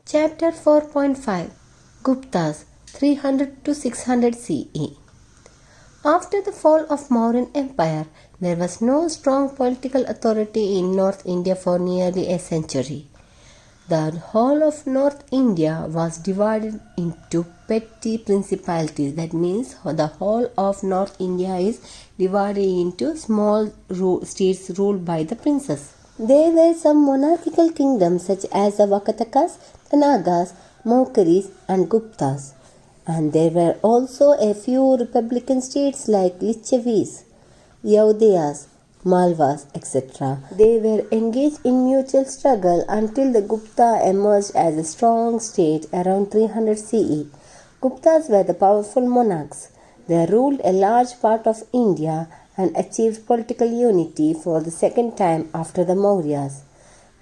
Chapter 4.5 Guptas 300 to 600 CE. After the fall of Mauryan Empire, there was no strong political authority in North India for nearly a century. The whole of North India was divided into petty principalities. That means the whole of North India is divided into small states ruled by the princes. There were some monarchical kingdoms such as the Vakatakas, the Nagas, Maukaris and Guptas. And there were also a few republican states like Lichavis, Yaudayas, Malwas, etc. They were engaged in mutual struggle until the Gupta emerged as a strong state around 300 CE. Guptas were the powerful monarchs. They ruled a large part of India and achieved political unity for the second time after the Mauryas.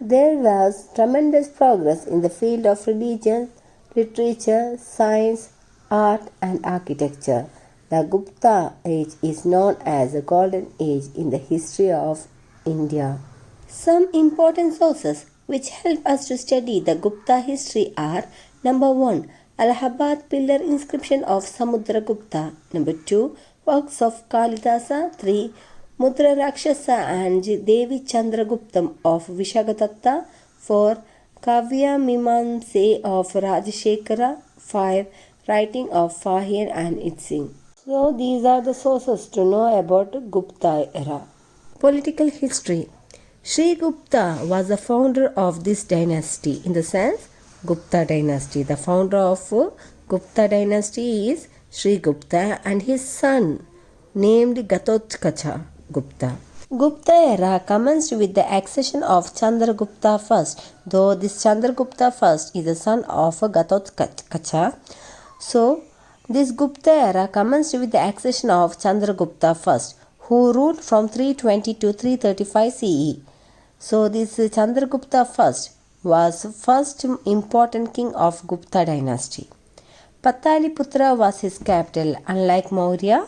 There was tremendous progress in the field of religion, literature, science, art and architecture. The Gupta age is known as the Golden Age in the history of India. Some important sources which help us to study the Gupta history are: number 1. Allahabad pillar inscription of Samudragupta. Number 2. Works of Kalidasa. 3. Mudra Rakshasa and Devi Chandraguptam of Vishagadatta. 4. Kavya Mimamse of Rajashekara. 5. Writing of Fahir and Itsing. So these are the sources to know about Gupta era. Political history. Sri Gupta was the founder of this dynasty. In the sense, Gupta dynasty. The founder of Gupta dynasty is Sri Gupta and his son named Ghatotkacha Gupta. Gupta era commenced with the accession of Chandragupta first, though this Chandragupta first is the son of Ghatotkacha. So, this Gupta era commenced with the accession of Chandragupta first, who ruled from 320 to 335 CE. So, this Chandragupta first was first important king of Gupta dynasty. Pataliputra was his capital. Unlike Maurya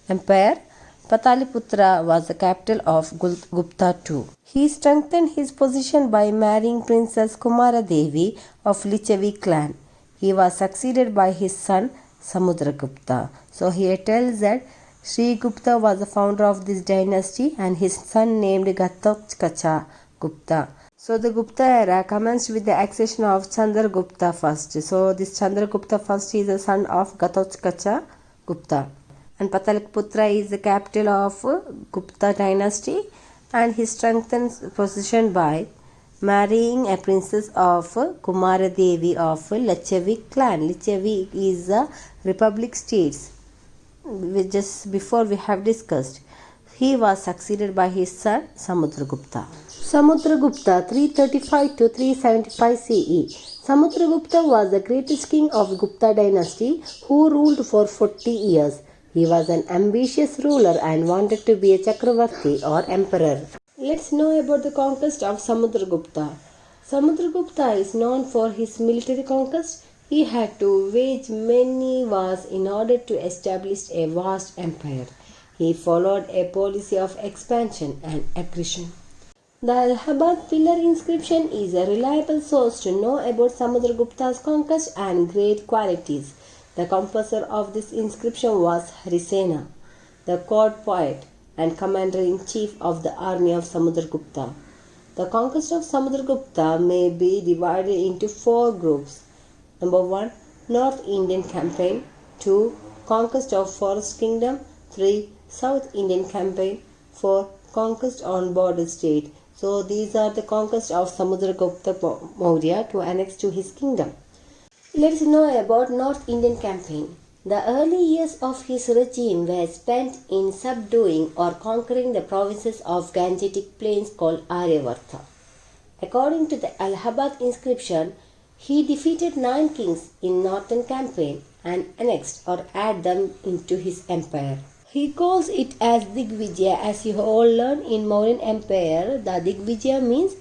Empire, Pataliputra was the capital of Gupta too. He strengthened his position by marrying Princess Kumara Devi of Lichavi clan. He was succeeded by his son Samudragupta. So here tells that Sri Gupta was the founder of this dynasty and his son named Ghatotkacha Gupta. So the Gupta era commenced with the accession of Chandragupta first. So this Chandragupta first is the son of Ghatotkacha Gupta. And Pataliputra is the capital of Gupta dynasty and he strengthened position by marrying a princess of Kumara Devi of Lichavi clan. Lichavi is a republic states. Just before we have discussed. He was succeeded by his son Samudragupta. Samudragupta 335 to 375 CE. Samudragupta was the greatest king of Gupta dynasty who ruled for 40 years. He was an ambitious ruler and wanted to be a Chakravarti or emperor. Let's know about the conquest of Samudragupta. Samudragupta is known for his military conquest. He had to wage many wars in order to establish a vast empire. He followed a policy of expansion and aggression. The Allahabad pillar inscription is a reliable source to know about Samudragupta's conquest and great qualities. The composer of this inscription was Harisena, the court poet and commander-in-chief of the army of Samudragupta. The conquest of Samudragupta may be divided into 4 groups. Number 1. North Indian campaign. 2. Conquest of Forest Kingdom. 3. South Indian campaign. 4. Conquest on border state. So these are the conquest of Samudragupta Maurya to annex to his kingdom. Let's know about North Indian campaign. The early years of his regime were spent in subduing or conquering the provinces of Gangetic plains called Aryavarta. According to the Allahabad inscription, he defeated 9 kings in northern campaign and annexed or added them into his empire. He calls it as Digvijaya. As you all learn in Mauryan Empire, the Digvijaya means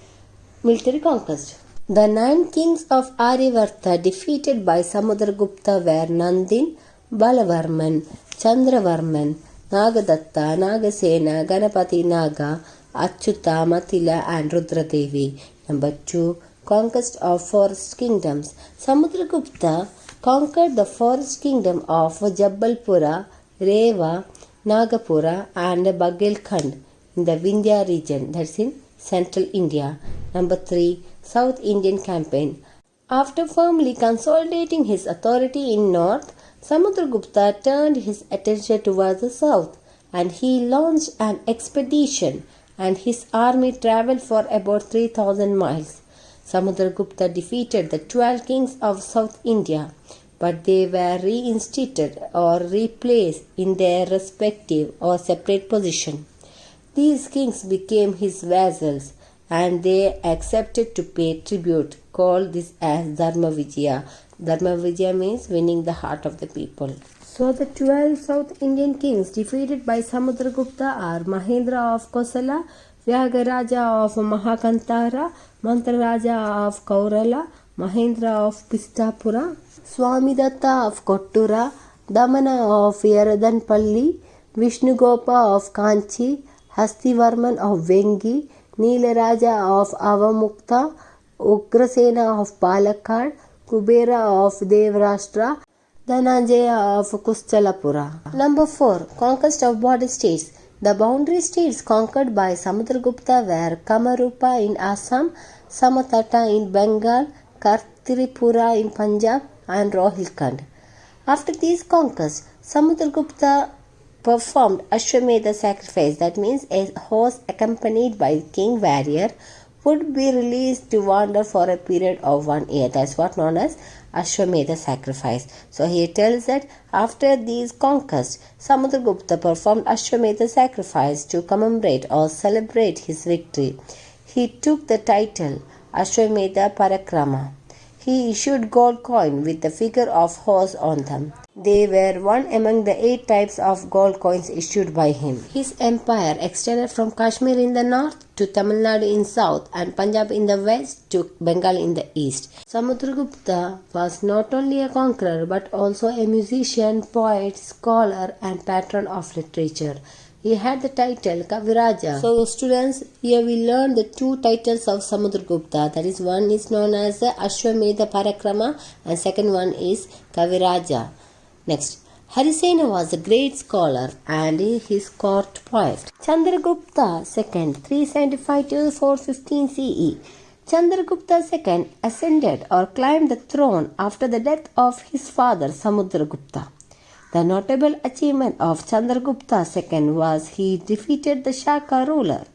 military conquest. The 9 kings of Aryavarta defeated by Samudragupta were Nandin, Balavarman, Chandravarman, Nagadatta, Nagasena, Ganapati Naga, Achyuta, Matila and Rudradevi. Number 2. conquest of forest kingdoms. Samudragupta conquered the forest kingdom of Jabalpura, Reva, Nagapura and Bagelkhand in the Vindhya region, that's in central India. Number 3. South Indian Campaign. After firmly consolidating his authority in north, Samudragupta turned his attention towards the south and he launched an expedition and his army travelled for about 3000 miles. Samudragupta defeated the 12 kings of South India, but they were reinstated or replaced in their respective or separate position. These kings became his vassals and they accepted to pay tribute, called this as Dharma Vijaya. Dharma Vijaya means winning the heart of the people. So the 12 South Indian kings defeated by Samudragupta are Mahendra of Kosala, Vyagaraja of Mahakantara, Mantraraja of Kaurala, Mahendra of Pistapura, Swamidatta of Kottura, Damana of Yaradanpalli, Vishnugopa of Kanchi, Hastivarman of Vengi, Nilaraja of Avamukta, Ugrasena of Palakkad, Kubera of Devrashtra, Dhananjaya of Kuschalapura. Number 4. Conquest of border states. The boundary states conquered by Samudragupta were Kamarupa in Assam, Samatata in Bengal, Kartiripura in Punjab and Rohilkhand. After these conquests, Samudragupta performed Ashwamedha sacrifice, that means a horse accompanied by king warrior would be released to wander for a period of 1 year. That's what known as Ashwamedha sacrifice. So he tells that after these conquests, Samudragupta performed Ashwamedha sacrifice to commemorate or celebrate his victory. He took the title Ashwamedha Parakrama. He issued gold coin with the figure of horse on them. They were one among the 8 types of gold coins issued by him. His empire extended from Kashmir in the north to Tamil Nadu in south and Punjab in the west to Bengal in the east. Samudragupta was not only a conqueror but also a musician, poet, scholar and patron of literature. He had the title Kaviraja. So students, here we learn the 2 titles of Samudragupta. That is, one is known as Ashwamedha Parakrama and second one is Kaviraja. Next, Harisena was a great scholar and his court poet. Chandragupta II, 375 to 415 CE. Chandragupta II ascended or climbed the throne after the death of his father Samudragupta. The notable achievement of Chandragupta II was he defeated the Shaka ruler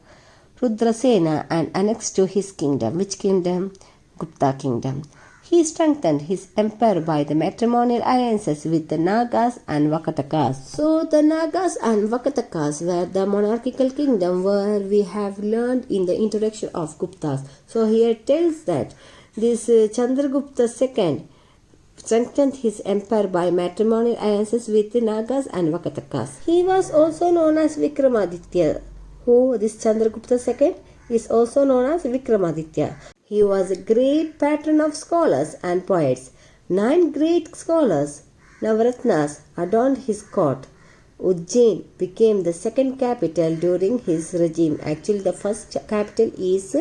Rudrasena and annexed to his kingdom. Which kingdom? Gupta kingdom. He strengthened his empire by the matrimonial alliances with the Nagas and Vakatakas. So the Nagas and Vakatakas were the monarchical kingdom where we have learned in the introduction of Guptas. So here it tells that this Chandragupta II strengthened his empire by matrimonial alliances with the Nagas and Vakatakas. He was also known as Vikramaditya. Who? This Chandragupta II is also known as Vikramaditya. He was a great patron of scholars and poets. 9 great scholars, Navaratnas, adorned his court. Ujjain became the second capital during his regime. Actually, the first capital is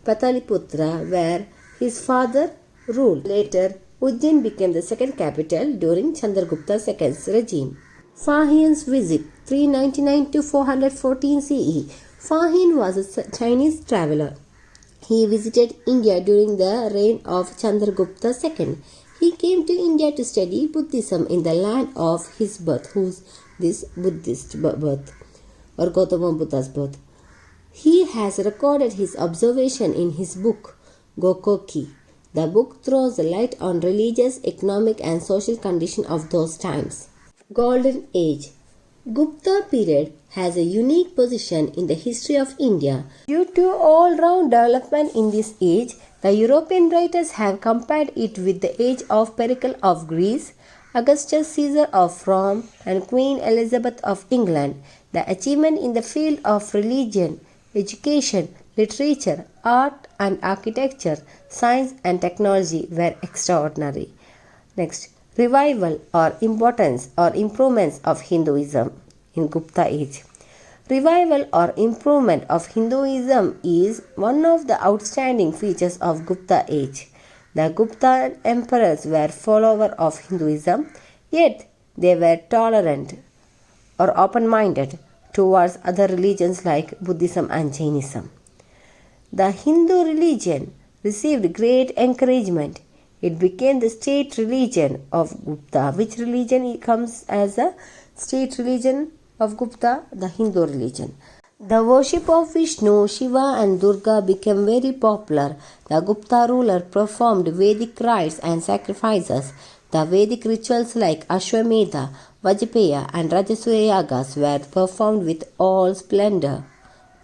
Pataliputra, where his father ruled. Later, Ujjain became the second capital during Chandragupta II's regime. Fahian's visit, 399 to 414 CE. Fahian was a Chinese traveler. He visited India during the reign of Chandragupta II. He came to India to study Buddhism in the land of his birth. Who's this Buddhist birth? Or Gautama Buddha's birth. He has recorded his observation in his book, Gokoki. The book throws light on religious, economic and social condition of those times. Golden Age. Gupta period has a unique position in the history of India. Due to all-round development in this age, the European writers have compared it with the age of Pericles of Greece, Augustus Caesar of Rome, and Queen Elizabeth of England. The achievement in the field of religion, education, literature, art and architecture, science and technology were extraordinary. Next, revival or importance or improvements of Hinduism in Gupta age. Revival or improvement of Hinduism is one of the outstanding features of Gupta age. The Gupta emperors were followers of Hinduism, yet they were tolerant or open-minded towards other religions like Buddhism and Jainism. The Hindu religion received great encouragement. It became the state religion of Gupta. Which religion comes as a state religion of Gupta? The Hindu religion. The worship of Vishnu, Shiva and Durga became very popular. The Gupta ruler performed Vedic rites and sacrifices. The Vedic rituals like Ashwamedha, Vajpaya and Rajasuya yagas were performed with all splendor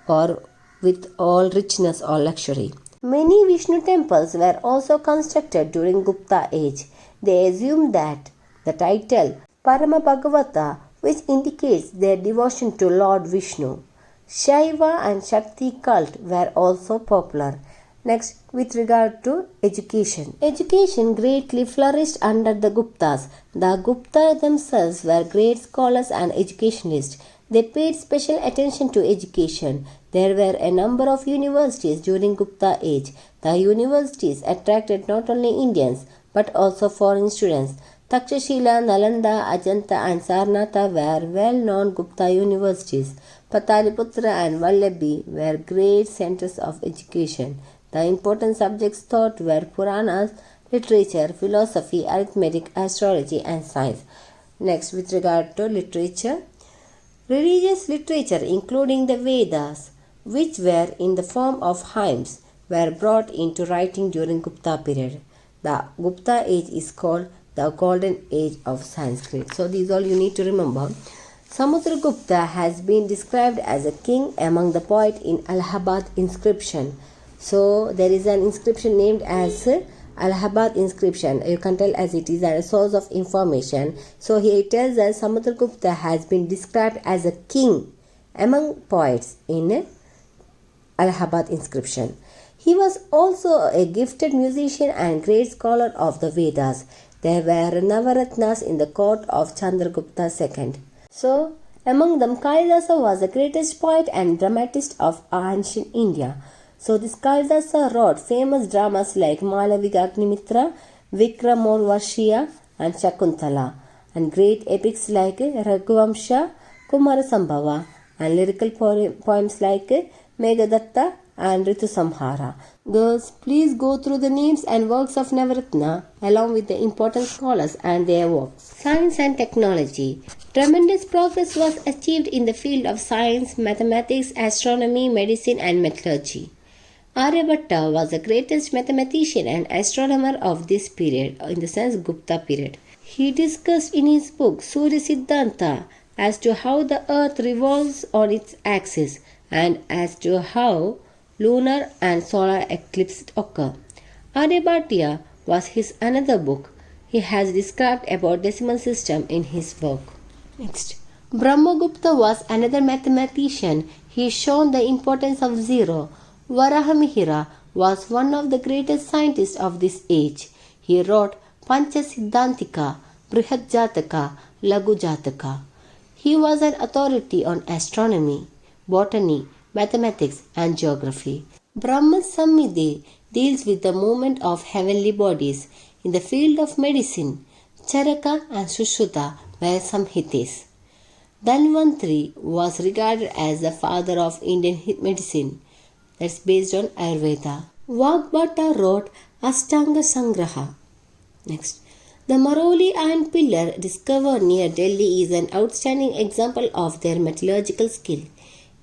or with all richness or luxury. Many Vishnu temples were also constructed during Gupta age. They assumed that the title Parama Bhagavata, which indicates their devotion to Lord Vishnu. Shaiva and Shakti cult were also popular. Next, with regard to education. Education greatly flourished under the Guptas. The Gupta themselves were great scholars and educationalists. They paid special attention to education. There were a number of universities during Gupta age. The universities attracted not only Indians but also foreign students. Takshashila, Nalanda, Ajanta and Sarnatha were well-known Gupta universities. Pataliputra and Vallabhi were great centers of education. The important subjects taught were Puranas, literature, philosophy, arithmetic, astrology and science. Next, with regard to literature. Religious literature including the Vedas, which were in the form of hymns, were brought into writing during Gupta period. The Gupta age is called the golden age of Sanskrit. So these all you need to remember. Samudragupta has been described as a king among the poets in Allahabad inscription. So there is an inscription named as Allahabad inscription. You can tell as it is a source of information. So here it tells us Samudragupta has been described as a king among poets in Allahabad inscription. He was also a gifted musician and great scholar of the Vedas. There were Navaratnas in the court of Chandragupta II. So, among them Kalidasa was the greatest poet and dramatist of ancient India. So, this Kalidasa wrote famous dramas like Malaviga Agnimitra, Vikramorvashiya and Shakuntala, and great epics like Raghuvamsha, Kumarasambhava, and lyrical poems like Meghadatta and Ritu Samhara. Girls, please go through the names and works of Navaratna along with the important scholars and their works. Science and technology. Tremendous progress was achieved in the field of science, mathematics, astronomy, medicine and metallurgy. Aryabhatta was the greatest mathematician and astronomer of this period, in the sense Gupta period. He discussed in his book Surya Siddhanta as to how the earth revolves on its axis and as to how lunar and solar eclipses occur. Aryabhatta was his another book. He has described about decimal system in his work. Next, Brahmagupta was another mathematician. He shown the importance of zero. Varahamihira was one of the greatest scientists of this age. He wrote Pancha Siddhantika, Brihad Jataka, Lagu Jataka. He was an authority on astronomy, botany, mathematics and geography. Brahma Samhita deals with the movement of heavenly bodies. In the field of medicine, Charaka and Sushruta were Samhitas. Dhanvantari was regarded as the father of Indian medicine. That's based on Ayurveda. Vagbhata wrote Ashtanga Sangraha. Next, the Maroli iron pillar discovered near Delhi is an outstanding example of their metallurgical skill.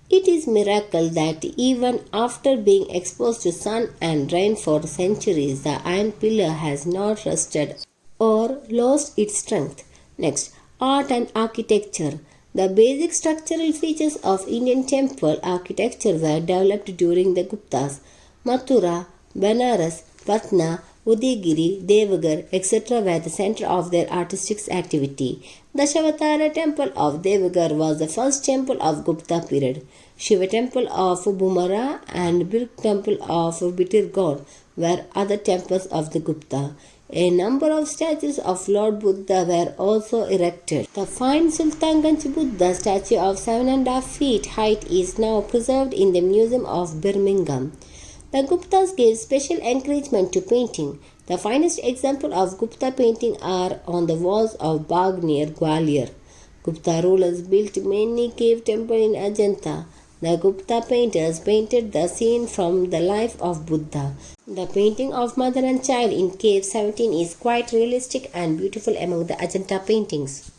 It is miracle that even after being exposed to sun and rain for centuries, the iron pillar has not rusted or lost its strength. Next, art and architecture. The basic structural features of Indian temple architecture were developed during the Guptas. Mathura, Banaras, Patna, Udayagiri, Devagar, etc. were the center of their artistic activity. The Dashavatara temple of Devagar was the first temple of Gupta period. Shiva temple of Bhumara and Birk temple of Bittirgaon were other temples of the Gupta. A number of statues of Lord Buddha were also erected. The fine Sultanganj Buddha statue of 7.5 feet height is now preserved in the Museum of Birmingham. The Guptas gave special encouragement to painting. The finest example of Gupta painting are on the walls of Bagh near Gwalior. Gupta rulers built many cave temples in Ajanta. The Gupta painters painted the scene from the life of Buddha. The painting of mother and child in cave 17 is quite realistic and beautiful among the Ajanta paintings.